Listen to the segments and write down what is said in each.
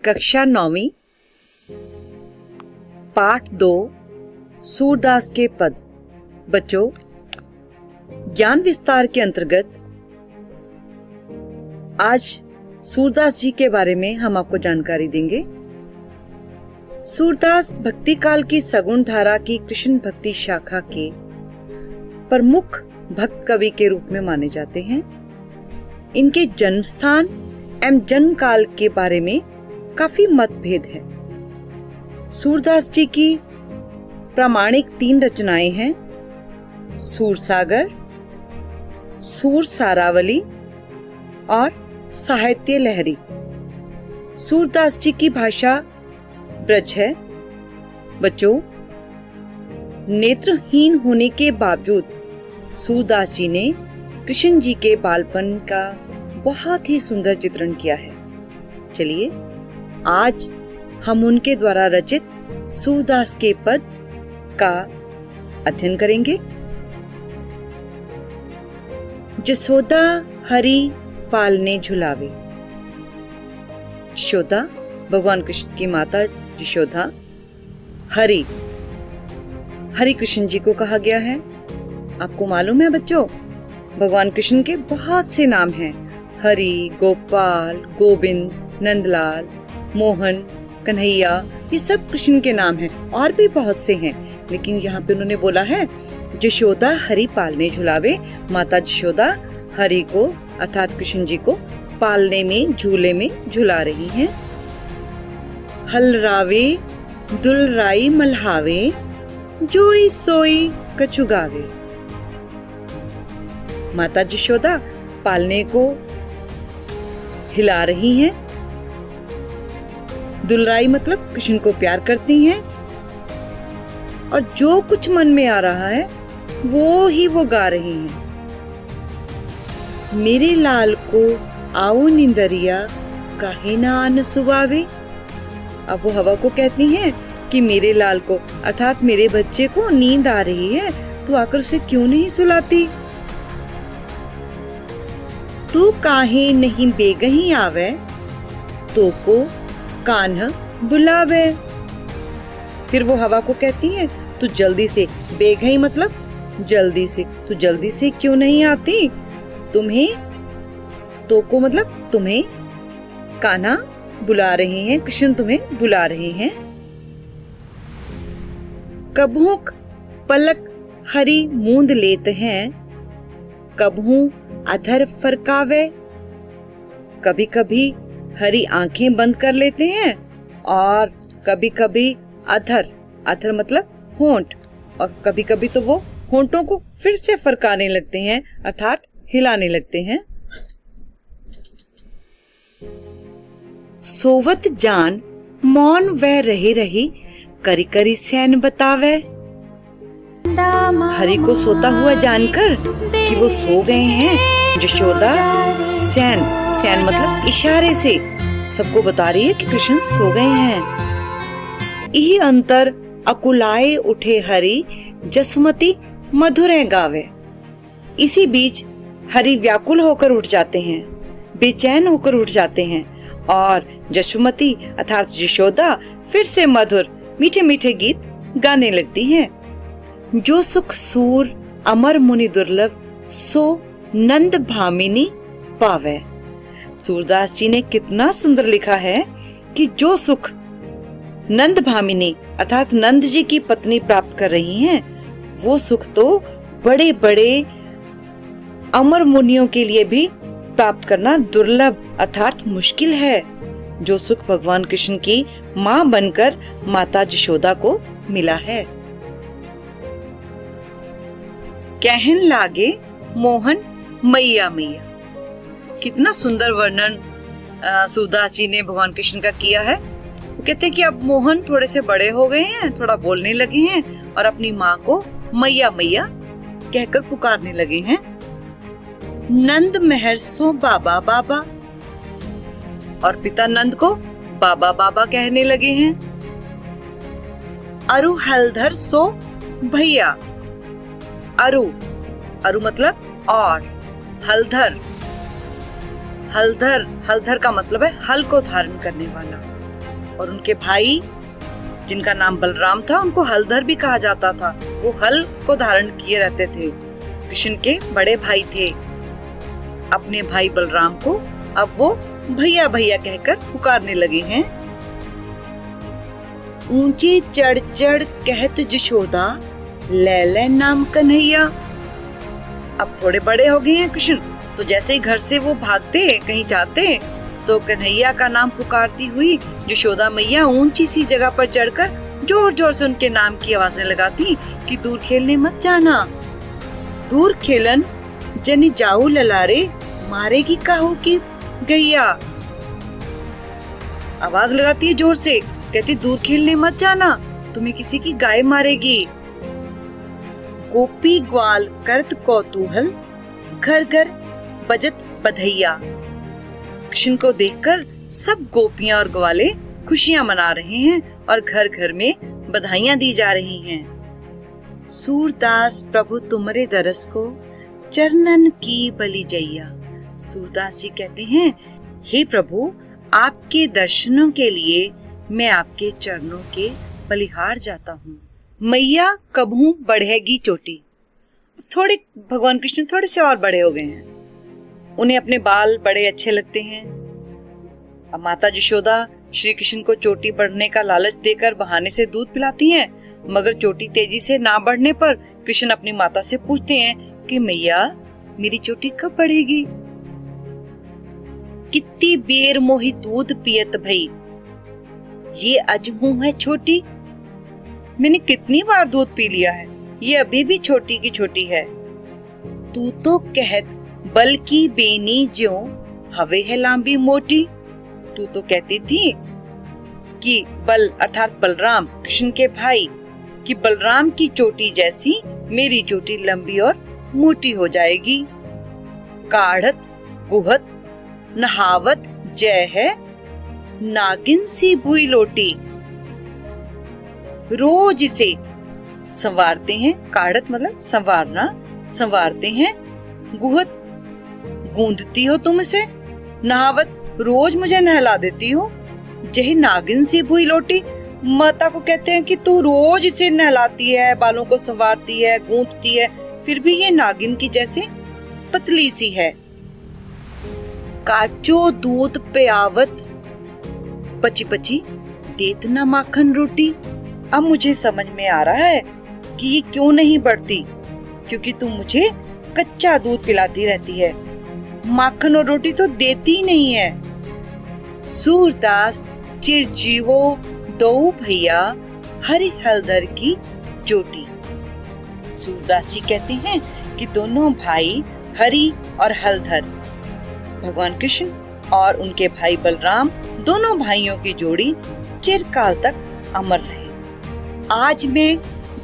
कक्षा 9वीं पाठ 2 सूरदास के पद। बच्चों, ज्ञान विस्तार के अंतर्गत आज सूरदास जी के बारे में हम आपको जानकारी देंगे। सूरदास भक्ति काल की सगुण धारा की कृष्ण भक्ति शाखा के प्रमुख भक्त कवि के रूप में माने जाते हैं। इनके जन्म स्थान एवं जन्म काल के बारे में काफी मतभेद है। सूरदास जी की प्रामाणिक 3 रचनाएं हैं, सूरसागर, सूर सारावली और साहित्य लहरी। सूरदास जी की भाषा ब्रज है। बच्चों, नेत्रहीन होने के बावजूद सूरदास जी ने कृष्ण जी के बालपन का बहुत ही सुंदर चित्रण किया है। चलिए आज हम उनके द्वारा रचित सूरदास के पद का अध्ययन करेंगे। जसोदा हरि पालने झुलावे। यशोदा भगवान कृष्ण की माता यशोदा, हरि कृष्ण जी को कहा गया है। आपको मालूम है बच्चों, भगवान कृष्ण के बहुत से नाम हैं। हरि, गोपाल, गोविंद, नंदलाल, मोहन, कन्हैया, ये सब कृष्ण के नाम हैं। और भी बहुत से हैं, लेकिन यहाँ पे उन्होंने बोला है यशोदा हरि पालने झुलावे। माता यशोदा हरि को अर्थात कृष्ण जी को पालने में, झूले में झुला रही हैं। हलरावे दुलराई मल्हावे, जोई सोई कछु गावे। माता यशोदा पालने को हिला रही हैं। दुलराई मतलब कृष्ण को प्यार करती हैं और जो कुछ मन में आ रहा है वो ही वो गा रही हैं। मेरे लाल को आओ निंदरिया काहे ना अन सुवावे। अब वो हवा को कहती हैं कि मेरे लाल को अर्थात मेरे बच्चे को नींद आ रही है, तो आकर उसे क्यों नहीं सुलाती। तू काहे नहीं बेगही आवे, तो को कान्हा बुलावे। फिर वो हवा को कहती है तू जल्दी से, बेगही मतलब जल्दी से, तू जल्दी से क्यों नहीं आती। तुम्हें, तो को मतलब तुम्हें कान्हा बुला रहे हैं, कृष्ण तुम्हें बुला रहे हैं। कबहू पलक हरि मूंद लेते हैं, कबहू अधर फरकावे। कभी कभी हरि आंखें बंद कर लेते हैं और कभी कभी अधर मतलब होंठ, और कभी कभी तो वो होंठों को फिर से फरकाने लगते हैं अर्थात हिलाने लगते हैं। सोवत जान मौन वह रही रही, करी करी सैन बतावे। हरि को सोता हुआ जानकर कि वो सो गए हैं, यशोदा सैन मतलब इशारे से सबको बता रही है कि कृष्ण सो गए हैं। यही अंतर अकुलाए उठे हरि, जसमती मधुरे गावे। इसी बीच हरि व्याकुल होकर उठ जाते हैं, बेचैन होकर उठ जाते हैं और जसुमती अर्थात यशोदा फिर से मधुर मीठे मीठे गीत गाने लगती हैं। जो सुख सूर अमर मुनि दुर्लभ, सो नंद भामिनी पावे। सूरदास जी ने कितना सुंदर लिखा है कि जो सुख नंद भामिनी अर्थात नंद जी की पत्नी प्राप्त कर रही हैं, वो सुख तो बड़े बड़े अमर मुनियों के लिए भी प्राप्त करना दुर्लभ अर्थात मुश्किल है। जो सुख भगवान कृष्ण की माँ बनकर माता यशोदा को मिला है। कहन लागे मोहन मैया मैया। कितना सुंदर वर्णन सूरदास जी ने भगवान कृष्ण का किया है। वो कहते हैं कि अब मोहन थोड़े से बड़े हो गए हैं, थोड़ा बोलने लगे हैं और अपनी माँ को मैया मैया कहकर पुकारने लगे हैं। नंद महर सो बाबा बाबा, और पिता नंद को बाबा बाबा कहने लगे हैं। अरु हलधर सो भैया। अरु मतलब और, हलधर का मतलब है हल को धारण करने वाला। और उनके भाई जिनका नाम बलराम था, उनको हलधर भी कहा जाता था। वो हल को धारण किए रहते थे। कृष्ण के बड़े भाई थे। अपने भाई बलराम को अब वो भैया भैया कहकर पुकारने लगे हैं। ऊंचे चढ़ चढ़ कहत जशोदा, ले ले नाम कन्हैया। अब थोड़े बड़े हो गए हैं कृष्ण, तो जैसे ही घर से वो भागते कहीं जाते तो कन्हैया का नाम पुकारती हुई यशोदा मैया ऊंची सी जगह पर चढ़कर जोर जोर से उनके नाम की आवाजें लगाती कि दूर खेलने मत जाना, दूर खेलन जनी जाऊ ललारे, मारेगी काहू की गैया। आवाज लगाती है जोर से, कहती दूर खेलने मत जाना, तुम्हें किसी की गाय मारेगी। गोपी ग्वाल करत कौतूहल, घर घर बजत बधैया। कृष्ण को देखकर सब गोपियां और ग्वाले खुशियां मना रहे हैं और घर घर में बधाइयां दी जा रही हैं। सूरदास प्रभु तुमरे दरस को, चरणन की बलि जैया। सूरदास जी कहते हैं, हे प्रभु, आपके दर्शनों के लिए मैं आपके चरणों के बलिहार जाता हूँ। मैया कबहू बढ़ेगी चोटी। थोड़े भगवान कृष्ण थोड़े से और बड़े हो गए हैं, उन्हें अपने बाल बड़े अच्छे लगते हैं। अब माता यशोदा श्री कृष्ण को चोटी बढ़ने का लालच देकर बहाने से दूध पिलाती हैं, मगर चोटी तेजी से ना बढ़ने पर कृष्ण अपनी माता से पूछते हैं कि मैया मेरी चोटी कब बढ़ेगी। कितनी बेर मोही दूध पियत भई, ये अजमू है छोटी। मैंने कितनी बार दूध पी लिया है, ये अभी भी छोटी की छोटी है। तू तो कहत बल की बेनी ज्यों, हवे है लांबी मोटी। तू तो कहती थी कि बल अर्थात बलराम कृष्ण के भाई, कि बलराम की चोटी जैसी मेरी चोटी लंबी और मोटी हो जाएगी। काढ़त गुहत नहावत जय है, नागिन सी भुई लोटी। रोज इसे संवारते हैं, काढ़त मतलब संवारना, संवारते हैं। गुहत गूंदती हो तुम इसे, नहावत रोज मुझे नहला देती हो। जही नागिन सी भुई लोटी, माता को कहते हैं कि तू रोज इसे नहलाती है, बालों को संवारती है, गूंथती है, फिर भी ये नागिन की जैसे पतली सी है। काचो दूध पियावत, पची पची देत ना माखन रोटी। अब मुझे समझ में आ रहा है कि ये क्यों नहीं बढ़ती, क्योंकि तू मुझे कच्चा दूध पिलाती रहती है, माखन और रोटी तो देती ही नहीं है। सूरदास चिरजीवो दो भैया, हरि हलधर की जोटी। सूरदास जी कहते हैं कि दोनों भाई हरि और हलधर, भगवान कृष्ण और उनके भाई बलराम, दोनों भाइयों की जोड़ी चिरकाल तक अमर रहे। आज मैं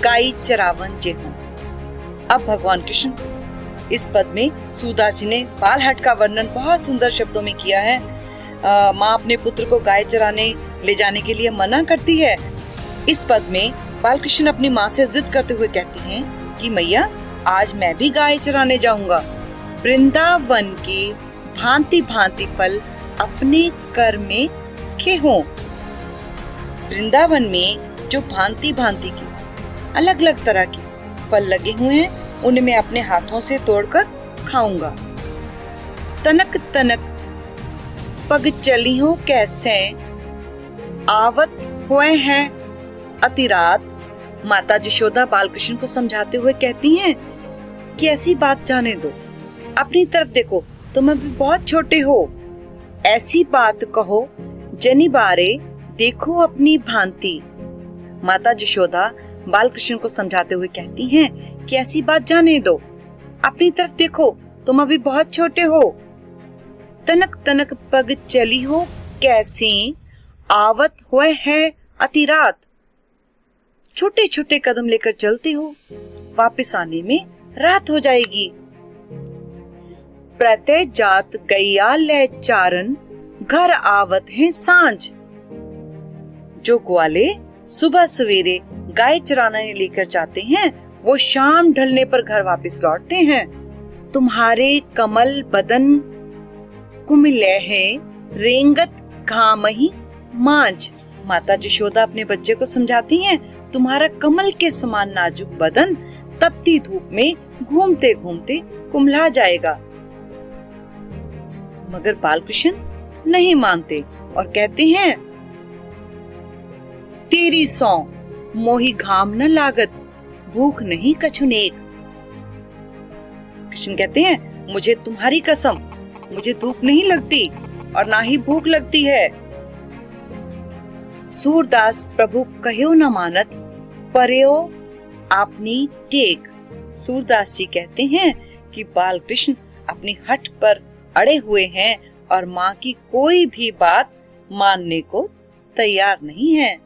गाय चरावन जे हूँ। अब भगवान कृष्ण इस पद में सूरदास जी ने बालहट का वर्णन बहुत सुंदर शब्दों में किया है। माँ अपने पुत्र को गाय चराने ले जाने के लिए मना करती है। इस पद में बालकृष्ण अपनी माँ से जिद करते हुए कहती हैं कि मैया आज मैं भी गाय चराने जाऊंगा। वृंदावन के भांति भांति फल अपने कर में खेहो। वृंदावन में जो भांति भांति की अलग अलग तरह के फल लगे हुए हैं, उन्हें मैं अपने हाथों से तोड़कर खाऊंगा। तनक तनक पग चली हो कैसे, आवत हुए हैं अतिरात। माता यशोदा बालकृष्ण को समझाते हुए कहती हैं कि ऐसी बात जाने दो, अपनी तरफ देखो, तुम अभी बहुत छोटे हो। ऐसी बात कहो जनी बारे, देखो अपनी भांति। माता यशोदा बालकृष्ण को समझाते हुए कहती हैं कि ऐसी बात जाने दो, अपनी तरफ देखो, तुम अभी बहुत छोटे हो। तनक तनक पग चली हो कैसे, आवत हुए है अतिरात। छोटे छोटे कदम लेकर चलते हो, वापस आने में रात हो जाएगी। प्रत्यय जात गैया ले चारन, घर आवत है सांझ। जो ग्वाले सुबह सवेरे गाय चराने लेकर जाते हैं, वो शाम ढलने पर घर वापस लौटते हैं। तुम्हारे कमल बदन कुमिले हैं, रेंगत घामही मांझ। माता यशोदा अपने बच्चे को समझाती हैं, तुम्हारा कमल के समान नाजुक बदन तपती धूप में घूमते घूमते कुम्हला जाएगा। मगर बालकृष्ण नहीं मानते और कहते हैं, तेरी सौ मोही घाम न लागत, भूख नहीं कछुनेक। कृष्ण कहते हैं, मुझे तुम्हारी कसम, मुझे धूप नहीं लगती और ना ही भूख लगती है। सूरदास प्रभु कहो न मानत, पर्यो आपनी टेक। सूरदास जी कहते हैं कि बालकृष्ण अपनी हठ पर अड़े हुए हैं और माँ की कोई भी बात मानने को तैयार नहीं है।